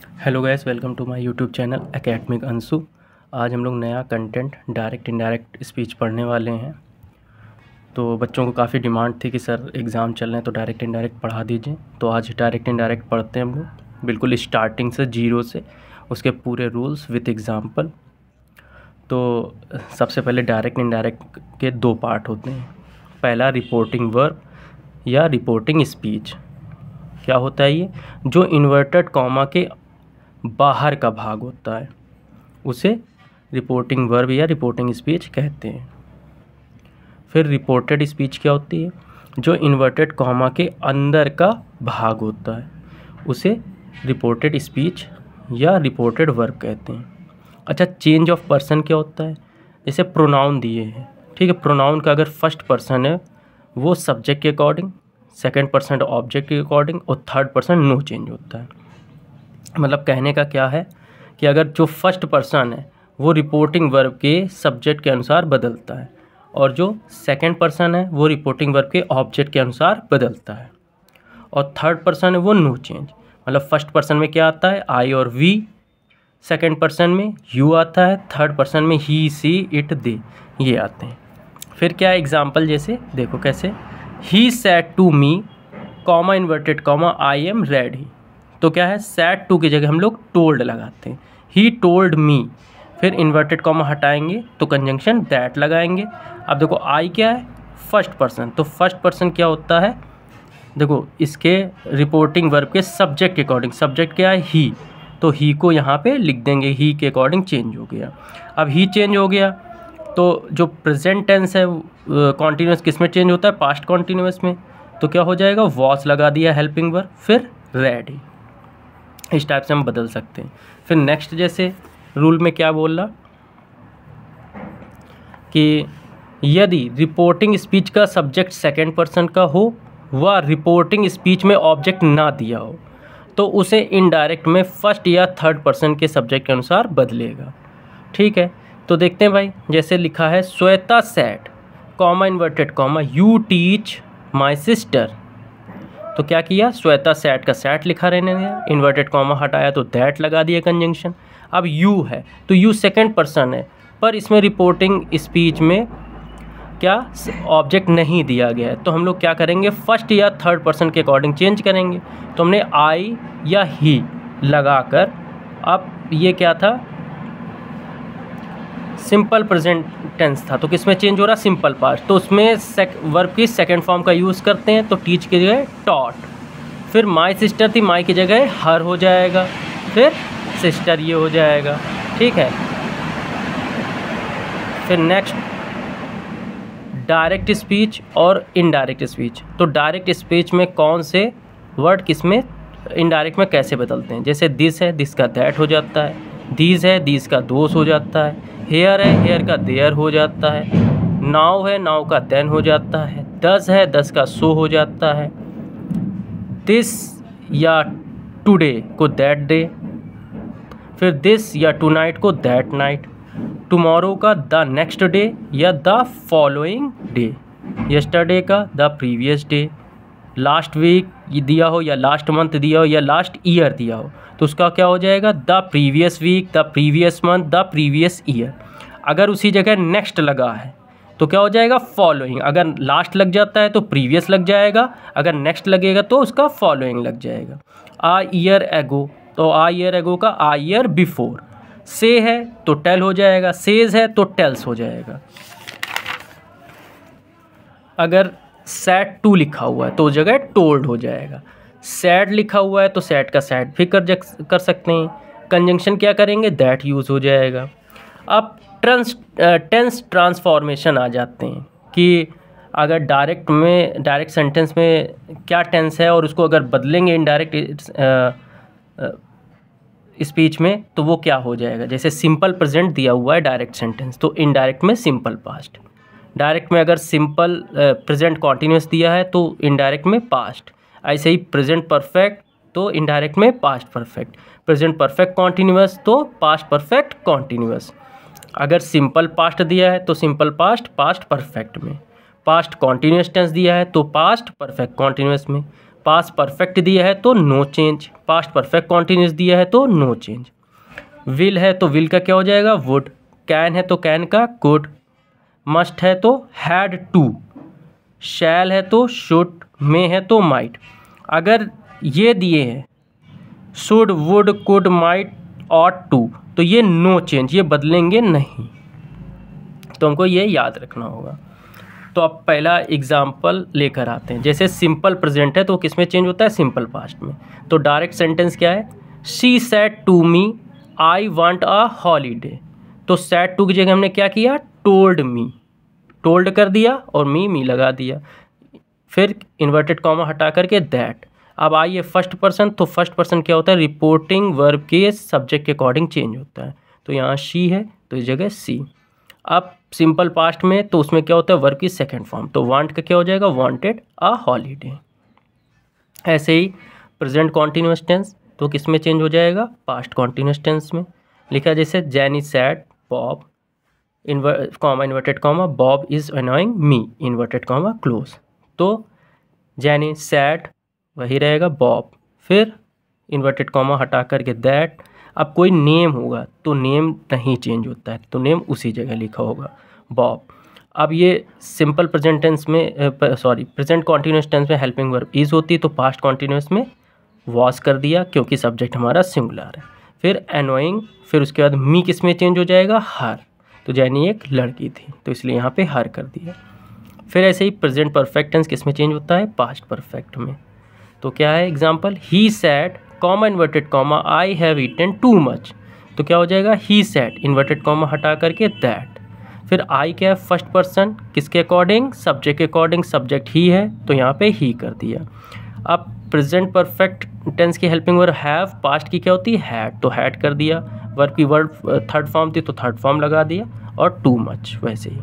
Hello guys, welcome to my YouTube channel academic Anshu. आज हम लोग नया कंटेंट डायरेक्ट इनडायरेक्ट स्पीच पढ़ने वाले हैं। तो बच्चों को काफ़ी डिमांड थी कि सर एग्ज़ाम चल रहे हैं तो डायरेक्ट इनडायरेक्ट पढ़ा दीजिए। तो आज डायरेक्ट इनडायरेक्ट पढ़ते हैं हम लोग बिल्कुल स्टार्टिंग से, जीरो से, उसके पूरे रूल्स विथ एग्ज़ाम्पल। तो सबसे पहले डायरेक्ट इनडायरेक्ट के दो पार्ट होते हैं। पहला रिपोर्टिंग वर्ब या रिपोर्टिंग स्पीच। क्या होता है ये? जो इन्वर्टेड कॉमा के बाहर का भाग होता है उसे रिपोर्टिंग वर्ब या रिपोर्टिंग स्पीच कहते हैं। फिर रिपोर्टेड स्पीच क्या होती है? जो इन्वर्टेड कॉमा के अंदर का भाग होता है उसे रिपोर्टेड स्पीच या रिपोर्टेड वर्ब कहते हैं। अच्छा, चेंज ऑफ पर्सन क्या होता है? जैसे प्रोनाउन दिए हैं, ठीक है। प्रोनाउन का अगर फर्स्ट पर्सन है वो सब्जेक्ट के अकॉर्डिंग, सेकंड पर्सन ऑब्जेक्ट के अकॉर्डिंग और थर्ड पर्सन नो चेंज होता है। मतलब कहने का क्या है कि अगर जो फर्स्ट पर्सन है वो रिपोर्टिंग वर्ब के सब्जेक्ट के अनुसार बदलता है और जो सेकंड पर्सन है वो रिपोर्टिंग वर्ब के ऑब्जेक्ट के अनुसार बदलता है और थर्ड पर्सन है वो नो चेंज। मतलब फर्स्ट पर्सन में क्या आता है? आई और वी, सेकंड पर्सन में यू आता है, थर्ड पर्सन में ही, सी, इट, दे, ये आते हैं। फिर क्या एग्जाम्पल, जैसे देखो कैसे, he said to me comma inverted comma I am ready. तो क्या है? सैड टू की जगह हम लोग टोल्ड लगाते हैं। ही टोल्ड मी, फिर इन्वर्टेड कॉमा हटाएंगे तो कंजंक्शन दैट लगाएंगे। अब देखो आई क्या है? First person. तो फर्स्ट पर्सन क्या होता है? देखो इसके रिपोर्टिंग वर्ब के सब्जेक्ट के अकॉर्डिंग, सब्जेक्ट क्या है? ही, तो ही को यहाँ पे लिख देंगे, ही के अकॉर्डिंग चेंज हो गया। अब ही चेंज हो गया तो जो प्रेजेंट टेंस है कॉन्टीन्यूस किस में चेंज होता है? पास्ट कॉन्टीन्यूस में। तो क्या हो जाएगा? वॉज लगा दिया हेल्पिंग वर्ब, फिर रेडी। इस टाइप से हम बदल सकते हैं। फिर नेक्स्ट जैसे रूल में क्या बोल रहा कि यदि रिपोर्टिंग स्पीच का सब्जेक्ट सेकंड पर्सन का हो व रिपोर्टिंग स्पीच में ऑब्जेक्ट ना दिया हो तो उसे इनडायरेक्ट में फर्स्ट या थर्ड पर्सन के सब्जेक्ट के अनुसार बदलेगा। ठीक है, तो देखते हैं भाई। जैसे लिखा है Shweta said comma inverted comma you teach my sister. तो क्या किया? श्वेता सैट का सैट लिखा रहने दिया, इन्वर्टेड कॉमा हटाया तो दैट लगा दिया कंजंक्शन। अब यू है तो यू सेकंड पर्सन है पर इसमें रिपोर्टिंग स्पीच में क्या ऑब्जेक्ट नहीं दिया गया है तो हम लोग क्या करेंगे? फर्स्ट या थर्ड पर्सन के अकॉर्डिंग चेंज करेंगे। तो हमने आई या ही लगाकर, अब ये क्या था? सिंपल प्रेजेंट टेंस था तो किसमें चेंज हो रहा? Simple past. तो उसमें वर्ब की सेकंड फॉर्म का यूज़ करते हैं तो टीच की जगह टॉट। फिर माई सिस्टर थी, माई की जगह हर हो जाएगा, फिर सिस्टर ये हो जाएगा। ठीक है, फिर नेक्स्ट डायरेक्ट स्पीच और इनडायरेक्ट स्पीच। तो डायरेक्ट स्पीच में कौन से वर्ड किसमें, इनडायरेक्ट में कैसे बदलते हैं? जैसे दिस है, दिस का दैट हो जाता है। दीज है, दीज का दोस हो जाता है। हेयर है, हेयर का देयर हो जाता है। नाउ है, नाउ का देन हो जाता है। दस है, दस का सो हो जाता है। दिस या टुडे को दैट डे, फिर दिस या टू नाइट को दैट नाइट। टुमारो का द नेक्स्ट डे या द फॉलोइंग डे। यस्टरडे का the previous day. Last week दिया हो या लास्ट मंथ दिया हो या लास्ट ईयर दिया हो तो उसका क्या हो जाएगा? The previous week, the previous month, the previous year. अगर उसी जगह नेक्स्ट लगा है तो क्या हो जाएगा? फॉलोइंग। अगर लास्ट लग जाता है तो प्रीवियस लग जाएगा, अगर नेक्स्ट लगेगा तो उसका फॉलोइंग लग जाएगा। आ ईयर एगो, तो आ ईयर एगो का आ ईयर बिफोर। से है तो टेल हो जाएगा, सेज है तो टेल्स हो जाएगा। अगर सैड टू लिखा हुआ है तो उस जगह टोल्ड हो जाएगा। सैड लिखा हुआ है तो सैड का सैड भी कर सकते हैं। कंजंक्शन क्या करेंगे? दैट यूज़ हो जाएगा। अब टेंस ट्रांसफॉर्मेशन आ जाते हैं कि अगर डायरेक्ट सेंटेंस में क्या टेंस है और उसको अगर बदलेंगे इनडायरेक्ट स्पीच में तो वो क्या हो जाएगा? जैसे सिंपल प्रेजेंट दिया हुआ है डायरेक्ट सेंटेंस तो इनडायरेक्ट में सिंपल पास्ट। डायरेक्ट में अगर सिंपल प्रेजेंट कॉन्टीन्यूस दिया है तो इनडायरेक्ट में पास्ट। ऐसे ही प्रेजेंट परफेक्ट तो इनडायरेक्ट में past perfect. Present perfect continuous तो पास्ट परफेक्ट कॉन्टीन्यूस। अगर सिंपल पास्ट दिया है तो सिंपल पास्ट पास्ट परफेक्ट में। पास्ट कॉन्टीन्यूस टेंस दिया है तो पास्ट परफेक्ट कॉन्टीन्यूस में। पास्ट परफेक्ट दिया है तो no change, past perfect continuous दिया है तो नो चेंज। विल है तो विल का क्या हो जाएगा वुड, कैन है तो कैन का कुड, मस्ट है तो हैड टू, शैल है तो शुड, मे है तो माइट। अगर ये दिए हैं should, would, could, might, ought to, तो ये नो चेंज, ये बदलेंगे नहीं, तो हमको ये याद रखना होगा। तो अब पहला एग्जाम्पल लेकर आते हैं। जैसे सिंपल प्रेजेंट है तो किस में चेंज होता है, सिंपल पास्ट में। तो डायरेक्ट सेंटेंस क्या है, she said to me I want a holiday. तो सेड टू की जगह हमने क्या किया, टोल्ड मी, टोल्ड कर दिया और मी लगा दिया, फिर इन्वर्टेड कॉमा हटा करके दैट। अब आइए फर्स्ट पर्सन, तो फर्स्ट पर्सन क्या होता है, रिपोर्टिंग वर्ब के सब्जेक्ट के अकॉर्डिंग चेंज होता है। तो यहाँ शी है तो इस जगह सी। अब सिंपल पास्ट में तो उसमें क्या होता है, वर्ब की सेकंड फॉर्म, तो वांट का क्या हो जाएगा, वांटेड अ हॉलीडे। ऐसे ही प्रेजेंट कॉन्टिन्यूअस टेंस तो किस में चेंज हो जाएगा, पास्ट कॉन्टिन्यूअस टेंस में। लिखा जैसे Jenny said Bob inverted comma Bob is annoying me inverted comma close. तो जैनी सैड वही रहेगा बॉब, फिर इन्वर्टेड कॉमा हटा करके दैट। अब कोई नेम होगा तो नेम नहीं चेंज होता है, तो नेम उसी जगह लिखा होगा बॉब। अब ये सिंपल प्रेजेंट टेंस में प्रेजेंट कॉन्टिन्यूअस टेंस में हेल्पिंग वर्ब इज़ होती है, तो पास्ट कॉन्टिन्यूअस में वॉज कर दिया क्योंकि सब्जेक्ट हमारा सिंगुलर है। फिर एनोइंग, फिर उसके बाद मी किस में चेंज हो जाएगा, हर। तो जैनी एक लड़की थी तो इसलिए यहाँ पे हर कर दिया। फिर ऐसे ही प्रेजेंट परफेक्ट टेंस किस में चेंज होता है, पास्ट परफेक्ट में। तो क्या है example, he said comma inverted comma I have eaten too much. तो क्या हो जाएगा, ही सैड इन्वर्टेड कॉमा हटा करके दैट। फिर आई क्या है, फर्स्ट पर्सन किसके अकॉर्डिंग, सब्जेक्ट के अकॉर्डिंग, सब्जेक्ट ही है तो यहाँ पे ही कर दिया। अब प्रेजेंट परफेक्ट टेंस की हेल्पिंग वर्ब हैव, पास्ट की क्या होती है, हैड, तो हैड कर दिया। वर्ब की वर्ब थर्ड फॉर्म थी तो थर्ड फॉर्म लगा दिया, और टू मच वैसे ही।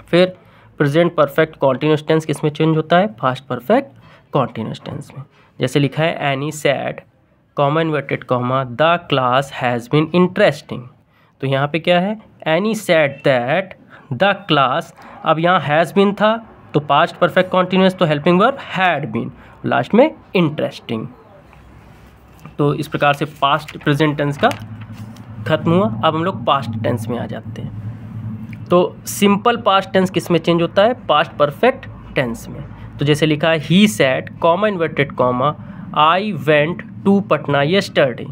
फिर प्रेजेंट परफेक्ट कॉन्टिन्यूअस टेंस किस में चेंज होता है, पास्ट परफेक्ट कॉन्टिन्यूअस टेंस में। जैसे लिखा है Annie said comma inverted comma the class has been interesting. तो यहाँ पे क्या है, Annie said that the class. अब यहाँ हैज़ बीन था तो पास्ट परफेक्ट कॉन्टिन्यूअस, तो हेल्पिंग वर्ब हैड बीन, लास्ट में इंटरेस्टिंग। तो इस प्रकार से पास्ट प्रेजेंट टेंस का खत्म हुआ। अब हम लोग पास्ट टेंस में आ जाते हैं। तो सिंपल पास्ट टेंस किस में चेंज होता है, पास्ट परफेक्ट टेंस में। तो जैसे लिखा है he said comma inverted comma I went to Patna yesterday.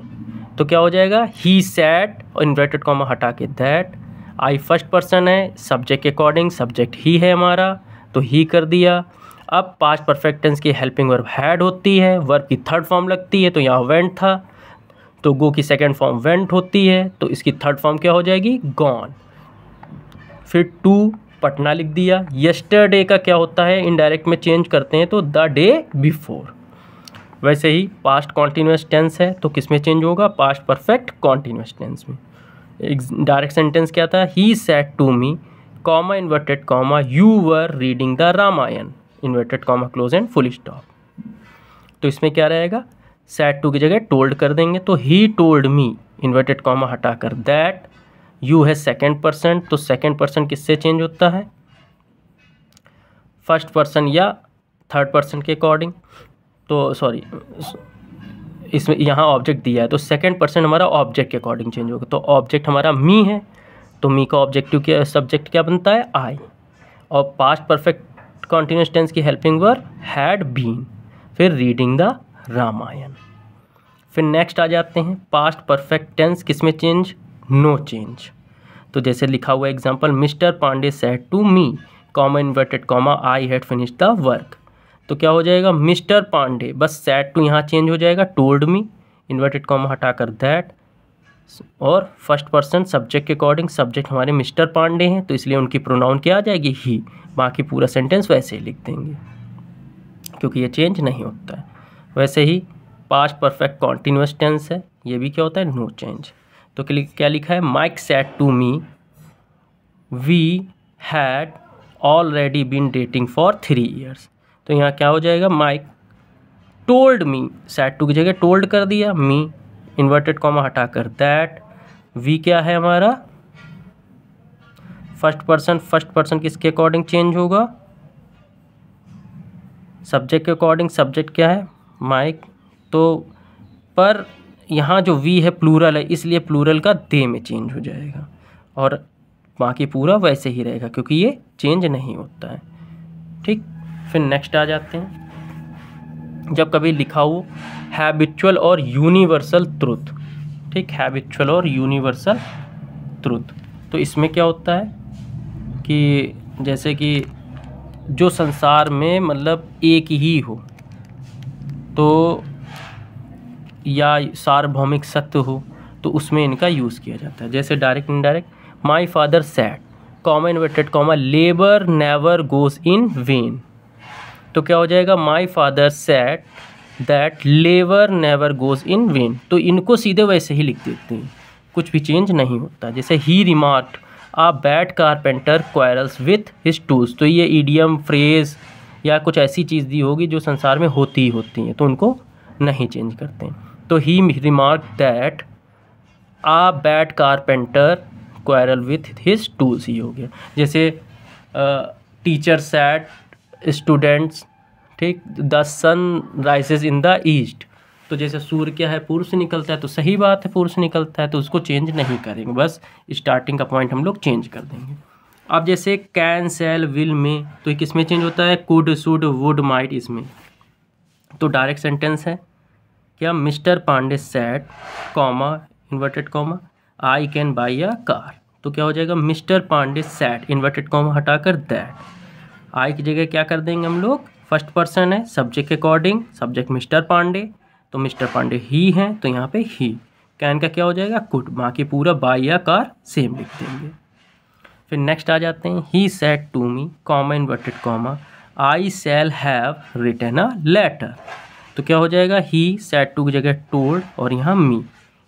तो क्या हो जाएगा, ही सैड और इन्वर्टेड कॉमा हटा के दैट। आई फर्स्ट पर्सन है, सब्जेक्ट के अकॉर्डिंग सब्जेक्ट ही है हमारा तो ही कर दिया। अब पास्ट परफेक्ट टेंस की हेल्पिंग वर्ब हैड होती है, वर्ब की थर्ड फॉर्म लगती है, तो यहाँ वेंट था तो गो की सेकंड फॉर्म वेंट होती है, तो इसकी थर्ड फॉर्म क्या हो जाएगी, गॉन। फिर टू पटना लिख दिया। यस्टरडे का क्या होता है, इनडायरेक्ट में चेंज करते हैं तो द डे बिफोर। वैसे ही पास्ट कॉन्टिन्यूअस टेंस है तो किस में चेंज होगा, पास्ट परफेक्ट कॉन्टिन्यूअस टेंस में। डायरेक्ट सेंटेंस क्या था, he said to me comma inverted comma you were reading the Ramayana inverted comma close and full stop. तो इसमें क्या रहेगा, सेड टू की जगह टोल्ड कर देंगे, तो he told me inverted comma हटाकर दैट। यू है सेकेंड पर्सन, तो सेकेंड पर्सन किससे चेंज होता है, फर्स्ट पर्सन या थर्ड पर्सन के अकॉर्डिंग। तो सॉरी, इसमें यहाँ ऑब्जेक्ट दिया है तो सेकेंड पर्सन हमारा ऑब्जेक्ट के अकॉर्डिंग चेंज होगा। तो ऑब्जेक्ट हमारा मी है तो मी का ऑब्जेक्टिव क्या, सब्जेक्ट क्या बनता है, आई। और पास्ट परफेक्ट कॉन्टिन्यूअस टेंस की हेल्पिंग वर्ब हैड बीन, फिर रीडिंग द रामायण। फिर नेक्स्ट आ जाते हैं पास्ट परफेक्ट टेंस किस में चेंज, नो चेंज। तो जैसे लिखा हुआ example, Mr Pandey said to me comma inverted comma I had finish the work. तो क्या हो जाएगा, मिस्टर पांडे, बस सेड टू यहाँ चेंज हो जाएगा, टोल्ड मी इन्वर्टेड कॉमा हटाकर दैट। और फर्स्ट पर्सन सब्जेक्ट के अकॉर्डिंग, सब्जेक्ट हमारे मिस्टर पांडे हैं तो इसलिए उनकी प्रोनाउन क्या आ जाएगी, ही। बाकी पूरा सेंटेंस वैसे ही लिख देंगे क्योंकि ये चेंज नहीं होता है। वैसे ही पास्ट परफेक्ट कॉन्टिन्यूअस टेंस है, ये भी क्या होता है, नो चेंज। तो क्या लिखा है, Mike said to me we had already been dating for 3 years। तो यहाँ क्या हो जाएगा, Mike told me, said to की जगह टोल्ड कर दिया, मी इन्वर्टेड कॉमा हटाकर दैट। वी क्या है हमारा, फर्स्ट पर्सन, फर्स्ट पर्सन किसके अकॉर्डिंग चेंज होगा, सब्जेक्ट के अकॉर्डिंग सब्जेक्ट क्या है, माइक, तो पर यहाँ जो वी है प्लूरल है, इसलिए प्लूरल का दे में चेंज हो जाएगा और बाकी पूरा वैसे ही रहेगा क्योंकि ये चेंज नहीं होता है। ठीक, फिर नेक्स्ट आ जाते हैं, जब कभी लिखा हो हैबिचुअल और यूनिवर्सल ट्रुथ। ठीक, हैबिचुअल और यूनिवर्सल ट्रुथ, तो इसमें क्या होता है कि जैसे कि जो संसार में मतलब एक ही हो तो या सार्वभौमिक सत्य हो तो उसमें इनका यूज़ किया जाता है। जैसे direct indirect, my father sad, comma inverted comma, labour never goes in when. तो क्या हो जाएगा, my father sad that labour never goes in when. तो इनको सीधे वैसे ही लिख देते हैं, कुछ भी चेंज नहीं होता। जैसे he remarked a bad carpenter quarrels with his tools, तो ये ईडियम फ्रेज या कुछ ऐसी चीज़ दी होगी जो संसार में होती ही होती हैं, तो उनको नहीं चेंज करते हैं। तो he remark that a bad carpenter quarrel with his tools, he हो गया। जैसे टीचर सैड स्टूडेंट्स, ठीक, the sun rises in the east, तो जैसे सूर्य क्या है, पूर्व से निकलता है, तो सही बात है पूर्व से निकलता है, तो उसको चेंज नहीं करेंगे, बस स्टार्टिंग का पॉइंट हम लोग चेंज कर देंगे। अब जैसे कैन शैल विल में, तो ये किस में चेंज होता है, कुड शुड वुड माइट, इसमें। तो डायरेक्ट सेंटेंस है क्या, Mr Pandey said comma inverted comma I can buy a car. तो क्या हो जाएगा, Mr Pandey said inverted comma हटाकर दैट, आई की जगह क्या कर देंगे हम लोग, फर्स्ट पर्सन है, सब्जेक्ट के अकॉर्डिंग सब्जेक्ट मिस्टर पांडे, तो मिस्टर पांडे ही हैं तो यहाँ पे ही। कैन का क्या हो जाएगा, कुड, बाकी पूरा बाई या कार सेम लिख देंगे। फिर नेक्स्ट आ जाते हैं, he said to me comma inverted comma I shall have written a letter. तो क्या हो जाएगा, ही सेड टू की जगह टोल्ड और यहाँ मी,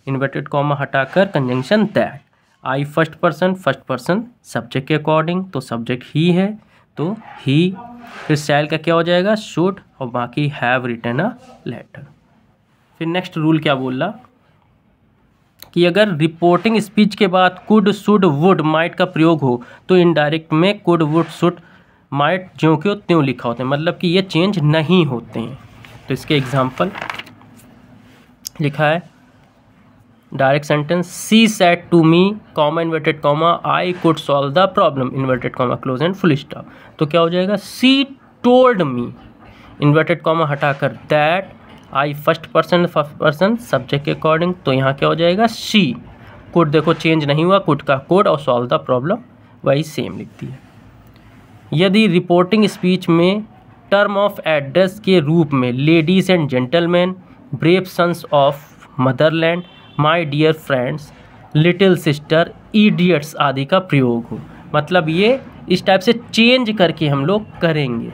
इन्वर्टेड कॉमा हटाकर conjunction that, I first person subject के अकॉर्डिंग, तो सब्जेक्ट ही है तो ही, फिर शैल का क्या हो जाएगा, शुड, और बाकी हैव रिटन अ लेटर। फिर नेक्स्ट रूल क्या बोल रहा कि अगर रिपोर्टिंग स्पीच के बाद कुड शुड वुड माइट का प्रयोग हो तो इनडायरेक्ट में कुड वुड शुड माइट ज्यों क्यों त्यों लिखा होता है, मतलब कि ये चेंज नहीं होते हैं। तो इसके एग्जांपल लिखा है, direct sentence, she said to me comma inverted comma I could solve the problem inverted comma close and full stop. तो क्या हो जाएगा, she told me inverted comma हटाकर that I first person subject के according, तो यहाँ क्या हो जाएगा, शी कुड, देखो चेंज नहीं हुआ, कुड का कोड और सॉल्व द प्रॉब्लम वही सेम लिखती है। यदि रिपोर्टिंग स्पीच में टर्म ऑफ एड्रेस के रूप में ladies and gentleman, brave sons of motherland, my dear friends, little sister, idiots आदि का प्रयोग हो, मतलब ये इस टाइप से चेंज करके हम लोग करेंगे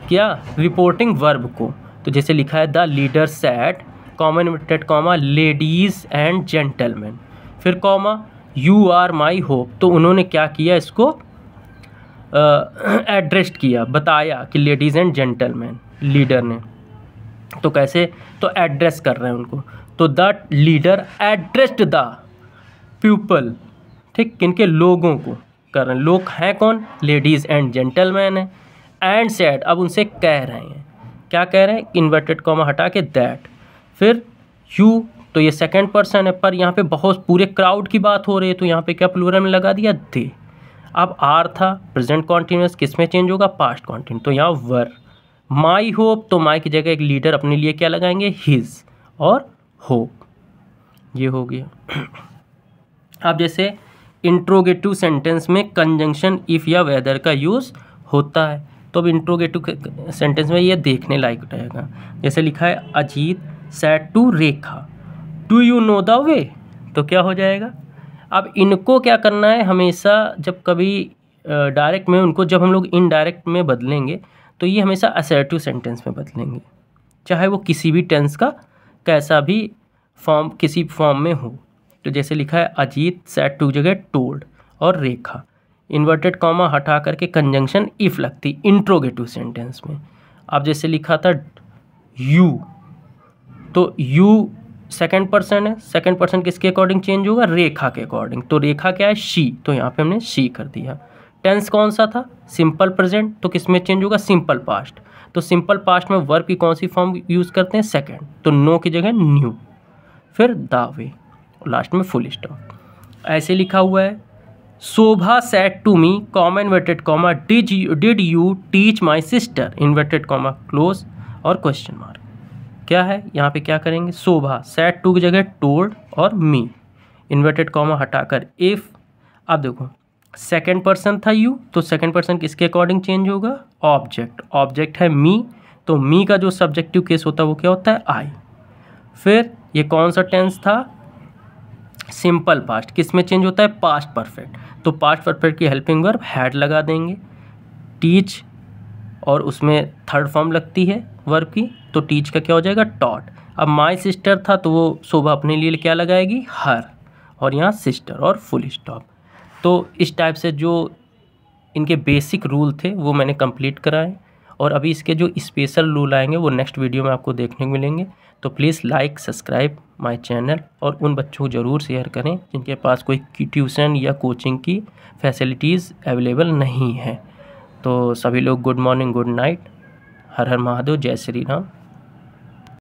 क्या, रिपोर्टिंग वर्ब को। तो जैसे लिखा है, the leader said comma inverted comma ladies and gentleman, फिर comma you are my hope, तो उन्होंने क्या किया, इसको एड्रेस्ड किया, बताया कि लेडीज़ एंड जेंटलमैन, लीडर ने, तो कैसे, तो एड्रेस कर रहे हैं उनको, तो the leader addressed the people, ठीक, किनके, लोगों को कर रहे हैं, लोग हैं कौन, लेडीज़ एंड जेंटलमैन है, एंड सैड, अब उनसे कह रहे हैं, क्या कह रहे हैं, इन्वर्टेड कॉमा हटा के दैट, फिर यू, तो ये सेकंड पर्सन है, पर यहाँ पे बहुत पूरे क्राउड की बात हो रही है, तो यहाँ पे क्या प्लूरल में लगा दिया, दे। अब आर था प्रेजेंट कॉन्टिन्यूस, किस में चेंज होगा, पास्ट कॉन्टिन्यूस, तो यहाँ वर। माई होप, तो माई की जगह एक लीडर अपने लिए क्या लगाएंगे, हिज, और होप, ये हो गया। अब जैसे इंट्रोगेटिव सेंटेंस में कंजंक्शन इफ़ या वेदर का यूज़ होता है, तो अब इंट्रोगेटिव सेंटेंस में ये देखने लायक रहेगा। जैसे लिखा है, Ajit said to Rekha do you know the way, तो क्या हो जाएगा, अब इनको क्या करना है, हमेशा जब कभी डायरेक्ट में उनको जब हम लोग इनडायरेक्ट में बदलेंगे तो ये हमेशा असर्टिव सेंटेंस में बदलेंगे, चाहे वो किसी भी टेंस का कैसा भी फॉर्म, किसी फॉर्म में हो। तो जैसे लिखा है, अजीत सेड टू जगह टोल्ड और रेखा, इन्वर्टेड कॉमा हटा करके कंजंक्शन इफ लगती इंट्रोगेटिव सेंटेंस में। अब जैसे लिखा था यू, तो यू सेकंड पर्सन है, सेकंड पर्सन किसके अकॉर्डिंग चेंज होगा, रेखा के अकॉर्डिंग, तो रेखा क्या है, शी, तो यहाँ पे हमने शी कर दिया। टेंस कौन सा था, सिंपल प्रेजेंट, तो किस में चेंज होगा, सिंपल पास्ट, तो सिंपल पास्ट में वर्ब की कौन सी फॉर्म यूज़ करते हैं? सेकेंड, तो नो की जगह न्यू, फिर द वे, लास्ट में फुल स्टॉप। ऐसे लिखा हुआ है, Shobha said to me comma inverted comma did you teach my sister inverted comma close और क्वेश्चन मार्क। क्या है यहाँ पे, क्या करेंगे? शोभा सेड टू की जगह टोल्ड और मी, इन्वर्टेड कॉमा हटाकर इफ़। अब देखो सेकंड पर्सन था यू, तो सेकंड पर्सन किसके अकॉर्डिंग चेंज होगा? ऑब्जेक्ट, ऑब्जेक्ट है मी, तो मी का जो सब्जेक्टिव केस होता है वो क्या होता है? आई। फिर ये कौन सा टेंस था? सिंपल पास्ट, किस में चेंज होता है? पास्ट परफेक्ट, तो पास्ट परफेक्ट की हेल्पिंग वर्ब हैड लगा देंगे, टीच, और उसमें थर्ड फॉर्म लगती है वर्ब की, तो टीच का क्या हो जाएगा? टॉट। अब माई सिस्टर था तो वो शोभा अपने लिए क्या लगाएगी? हर, और यहाँ सिस्टर और फुल स्टॉप। तो इस टाइप से जो इनके बेसिक रूल थे वो मैंने कंप्लीट कराए, और अभी इसके जो स्पेशल रूल आएंगे वो नेक्स्ट वीडियो में आपको देखने को मिलेंगे। तो please like subscribe my channel, और उन बच्चों को ज़रूर शेयर करें जिनके पास कोई ट्यूशन या कोचिंग की फैसिलिटीज़ अवेलेबल नहीं है। तो सभी लोग गुड मॉर्निंग, गुड नाइट, हर हर महादेव, जय श्री राम।